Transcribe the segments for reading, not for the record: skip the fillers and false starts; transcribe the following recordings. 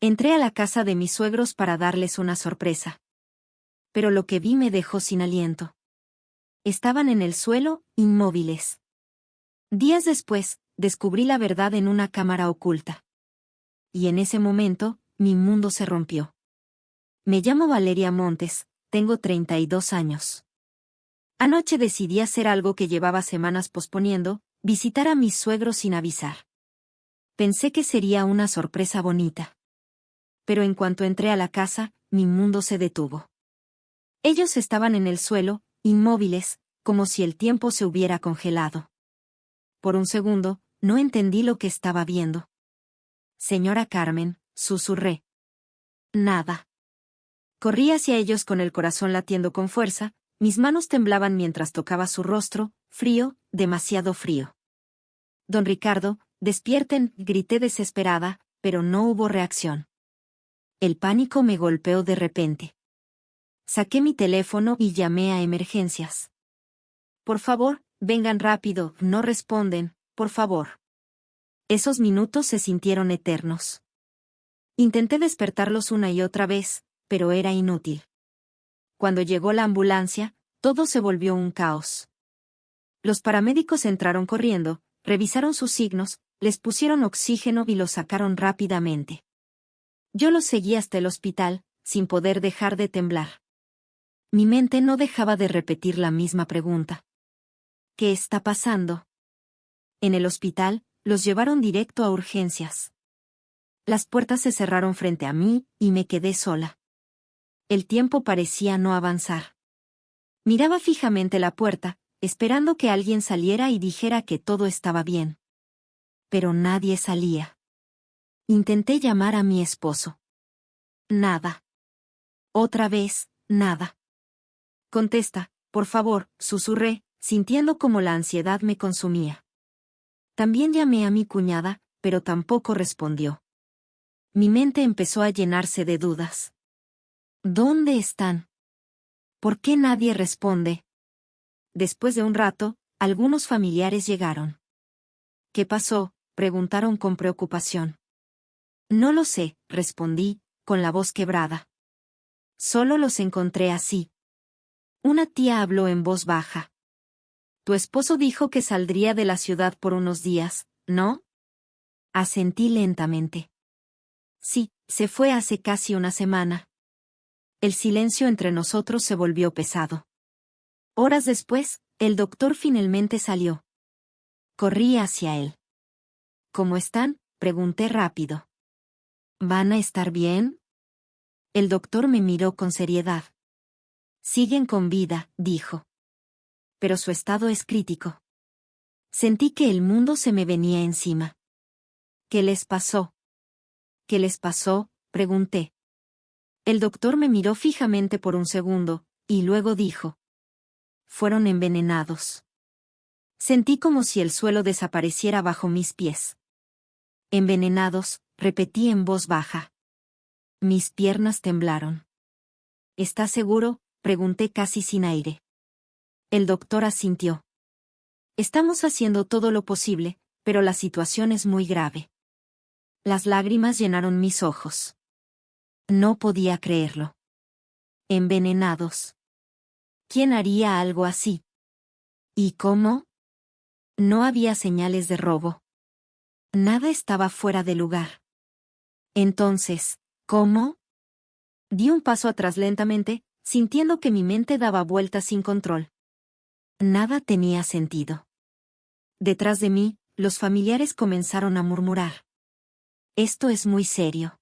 Entré a la casa de mis suegros para darles una sorpresa. Pero lo que vi me dejó sin aliento. Estaban en el suelo, inmóviles. Días después, descubrí la verdad en una cámara oculta. Y en ese momento, mi mundo se rompió. Me llamo Valeria Montes, tengo 32 años. Anoche decidí hacer algo que llevaba semanas posponiendo, visitar a mis suegros sin avisar. Pensé que sería una sorpresa bonita. Pero en cuanto entré a la casa, mi mundo se detuvo. Ellos estaban en el suelo, inmóviles, como si el tiempo se hubiera congelado. Por un segundo, no entendí lo que estaba viendo. Señora Carmen, susurré. Nada. Corrí hacia ellos con el corazón latiendo con fuerza, mis manos temblaban mientras tocaba su rostro, frío, demasiado frío. Don Ricardo, despierten, grité desesperada, pero no hubo reacción. El pánico me golpeó de repente. Saqué mi teléfono y llamé a emergencias. Por favor, vengan rápido, no responden, por favor. Esos minutos se sintieron eternos. Intenté despertarlos una y otra vez, pero era inútil. Cuando llegó la ambulancia, todo se volvió un caos. Los paramédicos entraron corriendo, revisaron sus signos, les pusieron oxígeno y los sacaron rápidamente. Yo los seguí hasta el hospital, sin poder dejar de temblar. Mi mente no dejaba de repetir la misma pregunta. ¿Qué está pasando? En el hospital, los llevaron directo a urgencias. Las puertas se cerraron frente a mí, y me quedé sola. El tiempo parecía no avanzar. Miraba fijamente la puerta, esperando que alguien saliera y dijera que todo estaba bien. Pero nadie salía. Intenté llamar a mi esposo. Nada. Otra vez, nada. Contesta, por favor, susurré, sintiendo como la ansiedad me consumía. También llamé a mi cuñada, pero tampoco respondió. Mi mente empezó a llenarse de dudas. ¿Dónde están? ¿Por qué nadie responde? Después de un rato, algunos familiares llegaron. ¿Qué pasó?, preguntaron con preocupación. No lo sé, respondí, con la voz quebrada. Solo los encontré así. Una tía habló en voz baja. Tu esposo dijo que saldría de la ciudad por unos días, ¿no? Asentí lentamente. Sí, se fue hace casi una semana. El silencio entre nosotros se volvió pesado. Horas después, el doctor finalmente salió. Corrí hacia él. ¿Cómo están?, pregunté rápido. ¿Van a estar bien? El doctor me miró con seriedad. Siguen con vida, dijo. Pero su estado es crítico. Sentí que el mundo se me venía encima. ¿Qué les pasó? ¿Qué les pasó?, pregunté. El doctor me miró fijamente por un segundo, y luego dijo. Fueron envenenados. Sentí como si el suelo desapareciera bajo mis pies. Envenenados, repetí en voz baja. Mis piernas temblaron. ¿Estás seguro?, pregunté casi sin aire. El doctor asintió. Estamos haciendo todo lo posible, pero la situación es muy grave. Las lágrimas llenaron mis ojos. No podía creerlo. Envenenados. ¿Quién haría algo así? ¿Y cómo? No había señales de robo. Nada estaba fuera de lugar. Entonces, ¿cómo? Di un paso atrás lentamente, sintiendo que mi mente daba vueltas sin control. Nada tenía sentido. Detrás de mí, los familiares comenzaron a murmurar. Esto es muy serio.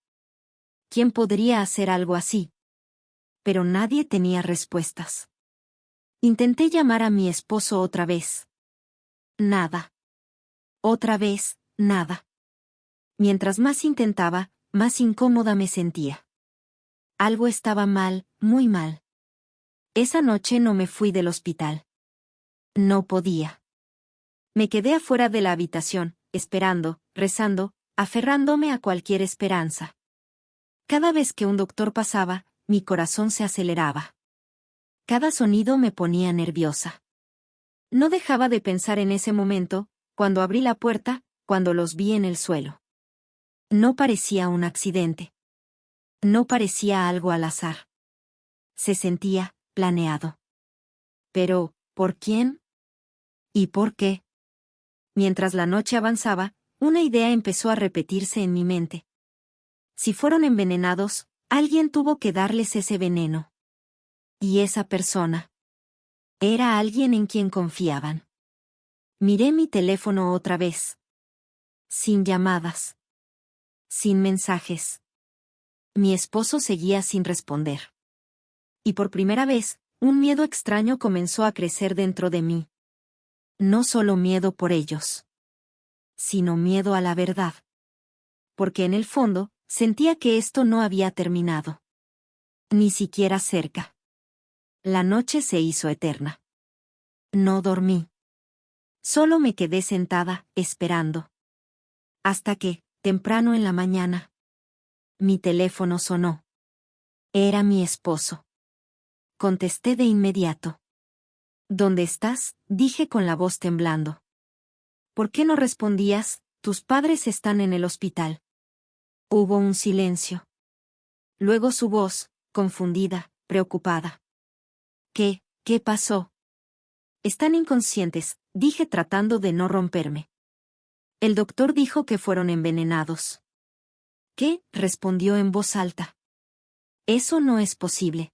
¿Quién podría hacer algo así? Pero nadie tenía respuestas. Intenté llamar a mi esposo otra vez. Nada. Otra vez, nada. Mientras más intentaba, más incómoda me sentía. Algo estaba mal, muy mal. Esa noche no me fui del hospital. No podía. Me quedé afuera de la habitación, esperando, rezando, aferrándome a cualquier esperanza. Cada vez que un doctor pasaba, mi corazón se aceleraba. Cada sonido me ponía nerviosa. No dejaba de pensar en ese momento, cuando abrí la puerta, cuando los vi en el suelo. No parecía un accidente. No parecía algo al azar. Se sentía planeado. Pero, ¿por quién? ¿Y por qué? Mientras la noche avanzaba, una idea empezó a repetirse en mi mente. Si fueron envenenados, alguien tuvo que darles ese veneno. Y esa persona era alguien en quien confiaban. Miré mi teléfono otra vez. Sin llamadas. Sin mensajes. Mi esposo seguía sin responder. Y por primera vez, un miedo extraño comenzó a crecer dentro de mí. No solo miedo por ellos, sino miedo a la verdad. Porque en el fondo, sentía que esto no había terminado. Ni siquiera cerca. La noche se hizo eterna. No dormí. Solo me quedé sentada, esperando. Hasta que, temprano en la mañana, mi teléfono sonó. Era mi esposo. Contesté de inmediato. ¿Dónde estás?, dije con la voz temblando. ¿Por qué no respondías? Tus padres están en el hospital. Hubo un silencio. Luego su voz, confundida, preocupada. ¿Qué pasó? Están inconscientes, dije tratando de no romperme. El doctor dijo que fueron envenenados. ¿Qué?, respondió en voz alta. Eso no es posible.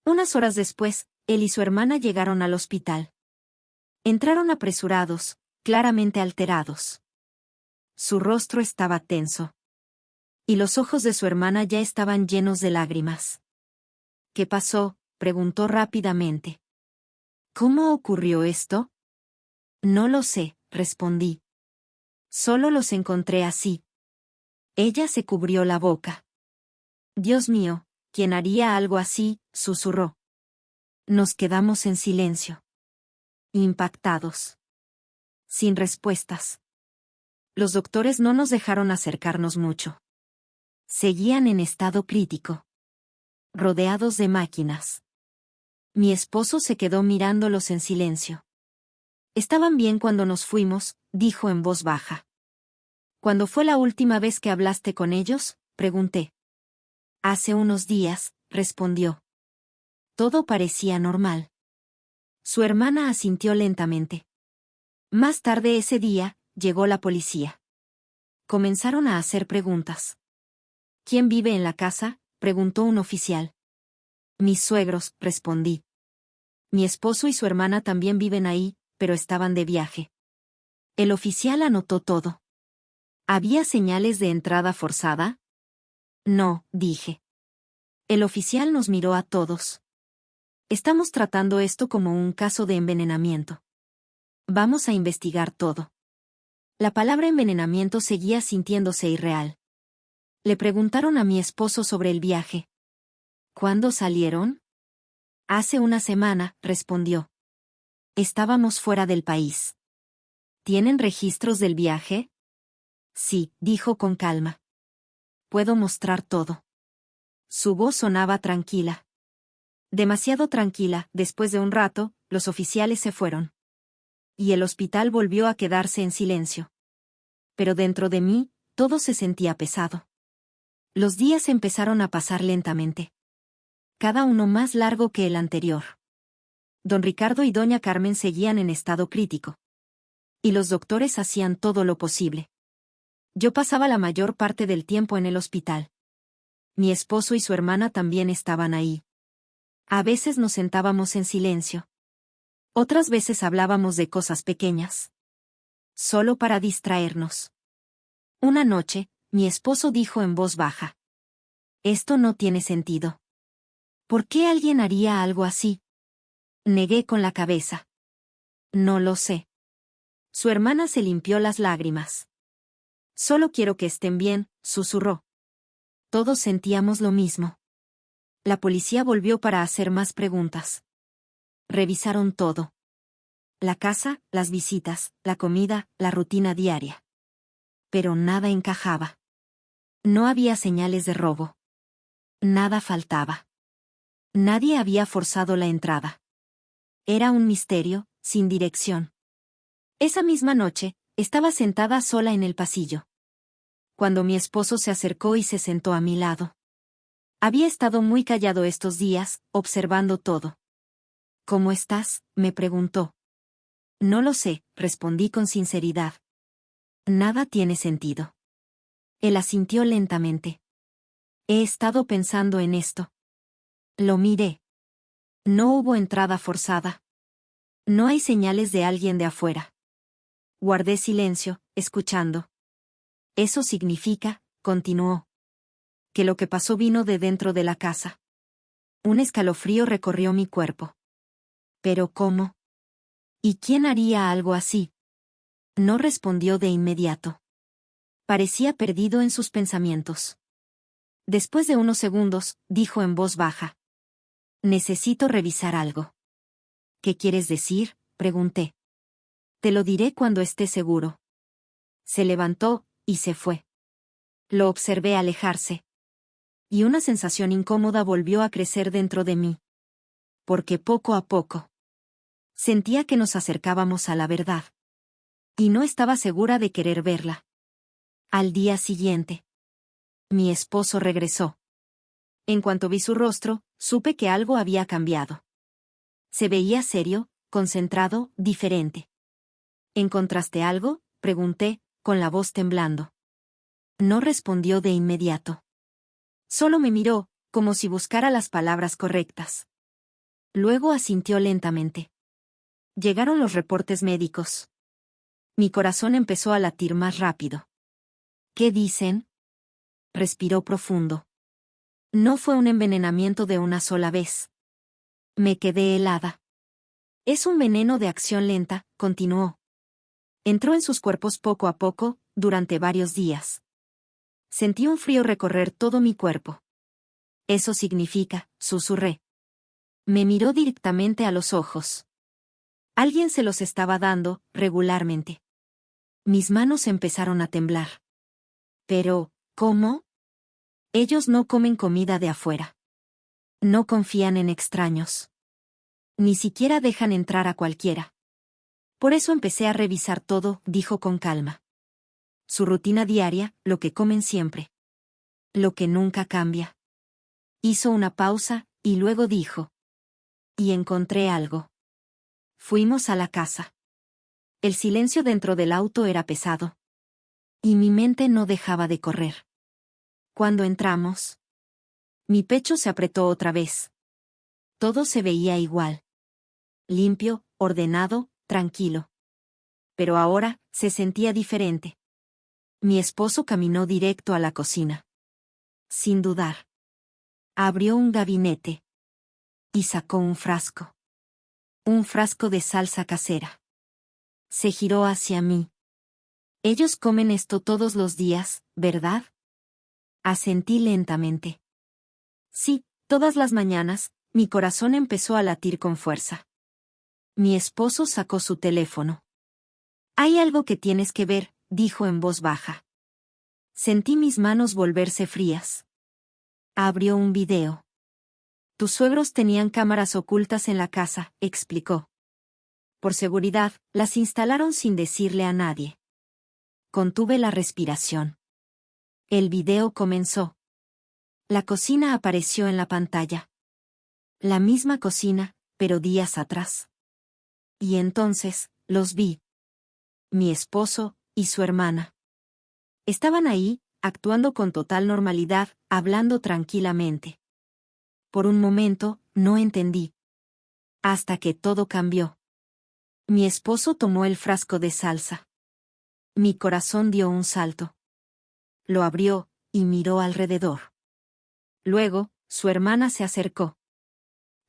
Unas horas después, él y su hermana llegaron al hospital. Entraron apresurados, claramente alterados. Su rostro estaba tenso. Y los ojos de su hermana ya estaban llenos de lágrimas. ¿Qué pasó?, preguntó rápidamente. ¿Cómo ocurrió esto? No lo sé, respondí. Solo los encontré así. Ella se cubrió la boca. Dios mío, ¿quién haría algo así?, susurró. Nos quedamos en silencio. Impactados. Sin respuestas. Los doctores no nos dejaron acercarnos mucho. Seguían en estado crítico. Rodeados de máquinas. Mi esposo se quedó mirándolos en silencio. Estaban bien cuando nos fuimos, dijo en voz baja. ¿Cuándo fue la última vez que hablaste con ellos?, pregunté. Hace unos días, respondió. Todo parecía normal. Su hermana asintió lentamente. Más tarde ese día, llegó la policía. Comenzaron a hacer preguntas. ¿Quién vive en la casa?, preguntó un oficial. Mis suegros, respondí. Mi esposo y su hermana también viven ahí, pero estaban de viaje. El oficial anotó todo. ¿Había señales de entrada forzada? No, dije. El oficial nos miró a todos. Estamos tratando esto como un caso de envenenamiento. Vamos a investigar todo. La palabra envenenamiento seguía sintiéndose irreal. Le preguntaron a mi esposo sobre el viaje. ¿Cuándo salieron? Hace una semana, respondió. Estábamos fuera del país. ¿Tienen registros del viaje? Sí, dijo con calma. Puedo mostrar todo. Su voz sonaba tranquila. Demasiado tranquila. Después de un rato, los oficiales se fueron. Y el hospital volvió a quedarse en silencio. Pero dentro de mí, todo se sentía pesado. Los días empezaron a pasar lentamente. Cada uno más largo que el anterior. Don Ricardo y doña Carmen seguían en estado crítico. Y los doctores hacían todo lo posible. Yo pasaba la mayor parte del tiempo en el hospital. Mi esposo y su hermana también estaban ahí. A veces nos sentábamos en silencio. Otras veces hablábamos de cosas pequeñas. Solo para distraernos. Una noche, mi esposo dijo en voz baja. Esto no tiene sentido. ¿Por qué alguien haría algo así? Negué con la cabeza. No lo sé. Su hermana se limpió las lágrimas. Solo quiero que estén bien, susurró. Todos sentíamos lo mismo. La policía volvió para hacer más preguntas. Revisaron todo. La casa, las visitas, la comida, la rutina diaria. Pero nada encajaba. No había señales de robo. Nada faltaba. Nadie había forzado la entrada. Era un misterio, sin dirección. Esa misma noche, estaba sentada sola en el pasillo. Cuando mi esposo se acercó y se sentó a mi lado. Había estado muy callado estos días, observando todo. ¿Cómo estás?, me preguntó. No lo sé, respondí con sinceridad. Nada tiene sentido. Él asintió lentamente. He estado pensando en esto. Lo miré. No hubo entrada forzada. No hay señales de alguien de afuera. Guardé silencio, escuchando. Eso significa, continuó, que lo que pasó vino de dentro de la casa. Un escalofrío recorrió mi cuerpo. ¿Pero cómo? ¿Y quién haría algo así? No respondió de inmediato. Parecía perdido en sus pensamientos. Después de unos segundos, dijo en voz baja. Necesito revisar algo. ¿Qué quieres decir?, pregunté. Te lo diré cuando esté seguro. Se levantó, y se fue. Lo observé alejarse. Y una sensación incómoda volvió a crecer dentro de mí. Porque poco a poco sentía que nos acercábamos a la verdad. Y no estaba segura de querer verla. Al día siguiente, mi esposo regresó. En cuanto vi su rostro, supe que algo había cambiado. Se veía serio, concentrado, diferente. ¿Encontraste algo?, pregunté, con la voz temblando. No respondió de inmediato. Solo me miró, como si buscara las palabras correctas. Luego asintió lentamente. Llegaron los reportes médicos. Mi corazón empezó a latir más rápido. ¿Qué dicen? Respiró profundo. No fue un envenenamiento de una sola vez. Me quedé helada. Es un veneno de acción lenta, continuó. Entró en sus cuerpos poco a poco, durante varios días. Sentí un frío recorrer todo mi cuerpo. Eso significa, susurré. Me miró directamente a los ojos. Alguien se los estaba dando, regularmente. Mis manos empezaron a temblar. Pero, ¿cómo? Ellos no comen comida de afuera. No confían en extraños. Ni siquiera dejan entrar a cualquiera. Por eso empecé a revisar todo, dijo con calma. Su rutina diaria, lo que comen siempre. Lo que nunca cambia. Hizo una pausa, y luego dijo. Y encontré algo. Fuimos a la casa. El silencio dentro del auto era pesado. Y mi mente no dejaba de correr. Cuando entramos, mi pecho se apretó otra vez. Todo se veía igual. Limpio, ordenado, tranquilo. Pero ahora, se sentía diferente. Mi esposo caminó directo a la cocina. Sin dudar. Abrió un gabinete. Y sacó un frasco. Un frasco de salsa casera. Se giró hacia mí. Ellos comen esto todos los días, ¿verdad? Asentí lentamente. Sí, todas las mañanas, mi corazón empezó a latir con fuerza. Mi esposo sacó su teléfono. Hay algo que tienes que ver, dijo en voz baja. Sentí mis manos volverse frías. Abrió un video. Tus suegros tenían cámaras ocultas en la casa, explicó. Por seguridad, las instalaron sin decirle a nadie. Contuve la respiración. El video comenzó. La cocina apareció en la pantalla. La misma cocina, pero días atrás. Y entonces, los vi. Mi esposo, y su hermana. Estaban ahí, actuando con total normalidad, hablando tranquilamente. Por un momento, no entendí. Hasta que todo cambió. Mi esposo tomó el frasco de salsa. Mi corazón dio un salto. Lo abrió, y miró alrededor. Luego, su hermana se acercó.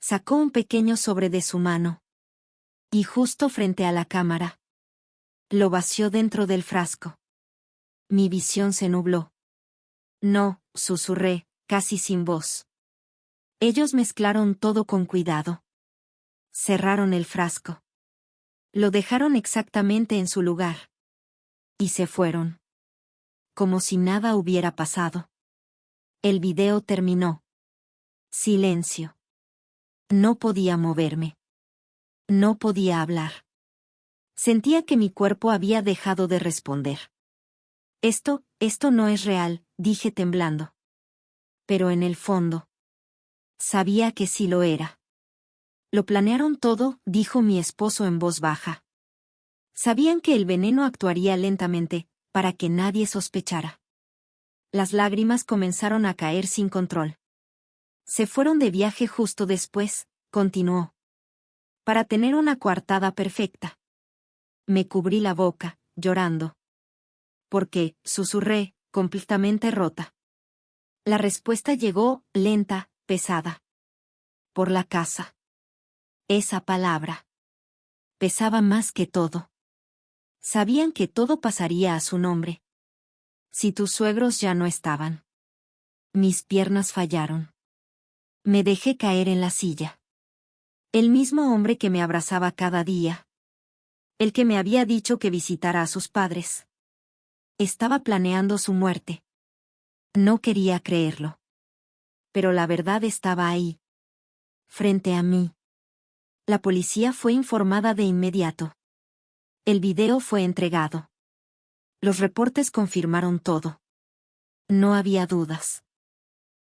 Sacó un pequeño sobre de su mano. Y justo frente a la cámara. Lo vació dentro del frasco. Mi visión se nubló. No, susurré, casi sin voz. Ellos mezclaron todo con cuidado. Cerraron el frasco. Lo dejaron exactamente en su lugar. Y se fueron. Como si nada hubiera pasado. El video terminó. Silencio. No podía moverme. No podía hablar. Sentía que mi cuerpo había dejado de responder. Esto no es real, dije temblando. Pero en el fondo, sabía que sí lo era. Lo planearon todo, dijo mi esposo en voz baja. Sabían que el veneno actuaría lentamente, para que nadie sospechara. Las lágrimas comenzaron a caer sin control. Se fueron de viaje justo después, continuó. Para tener una coartada perfecta. Me cubrí la boca, llorando. Porque, susurré, completamente rota. La respuesta llegó, lenta, pesada. Por la casa. Esa palabra. Pesaba más que todo. Sabían que todo pasaría a su nombre. Si tus suegros ya no estaban. Mis piernas fallaron. Me dejé caer en la silla. El mismo hombre que me abrazaba cada día. El que me había dicho que visitara a sus padres. Estaba planeando su muerte. No quería creerlo. Pero la verdad estaba ahí. Frente a mí. La policía fue informada de inmediato. El video fue entregado. Los reportes confirmaron todo. No había dudas.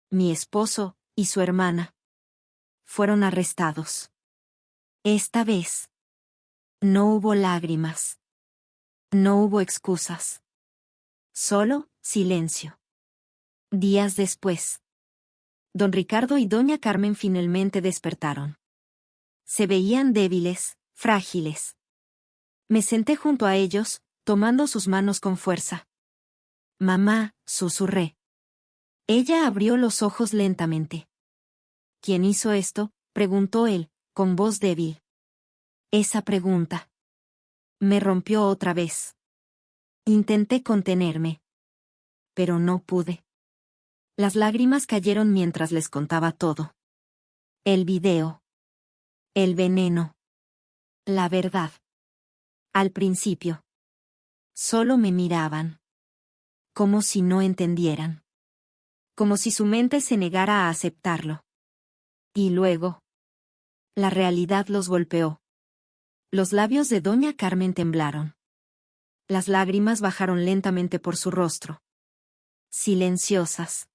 Mi esposo, y su hermana, fueron arrestados. Esta vez. No hubo lágrimas. No hubo excusas. Solo, silencio. Días después. Don Ricardo y doña Carmen finalmente despertaron. Se veían débiles, frágiles. Me senté junto a ellos, tomando sus manos con fuerza. Mamá, susurré. Ella abrió los ojos lentamente. ¿Quién hizo esto?, preguntó él, con voz débil. Esa pregunta me rompió otra vez. Intenté contenerme. Pero no pude. Las lágrimas cayeron mientras les contaba todo. El video. El veneno. La verdad. Al principio. Solo me miraban. Como si no entendieran. Como si su mente se negara a aceptarlo. Y luego. La realidad los golpeó. Los labios de doña Carmen temblaron. Las lágrimas bajaron lentamente por su rostro. Silenciosas.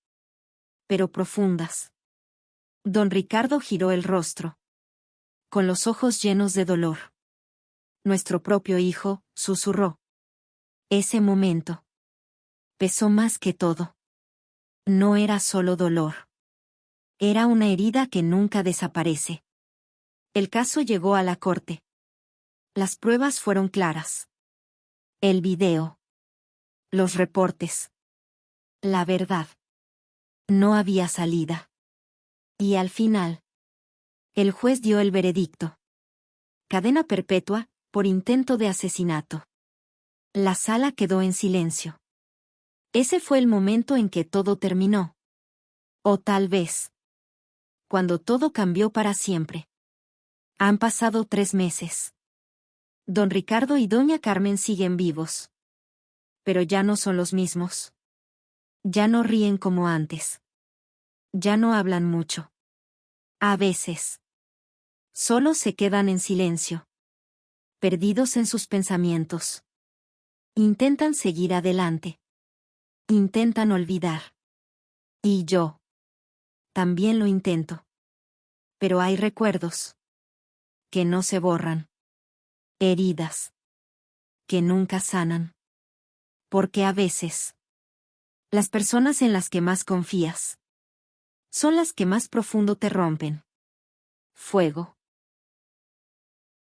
Pero profundas. Don Ricardo giró el rostro. Con los ojos llenos de dolor. Nuestro propio hijo, susurró. Ese momento. Pesó más que todo. No era solo dolor. Era una herida que nunca desaparece. El caso llegó a la corte. Las pruebas fueron claras. El video. Los reportes. La verdad. No había salida. Y al final. El juez dio el veredicto. Cadena perpetua, por intento de asesinato. La sala quedó en silencio. Ese fue el momento en que todo terminó. O tal vez. Cuando todo cambió para siempre. Han pasado 3 meses. Don Ricardo y doña Carmen siguen vivos. Pero ya no son los mismos. Ya no ríen como antes. Ya no hablan mucho. A veces. Solo se quedan en silencio. Perdidos en sus pensamientos. Intentan seguir adelante. Intentan olvidar. Y yo. También lo intento. Pero hay recuerdos. Que no se borran. Heridas. Que nunca sanan. Porque a veces. Las personas en las que más confías. Son las que más profundo te rompen. Fuego.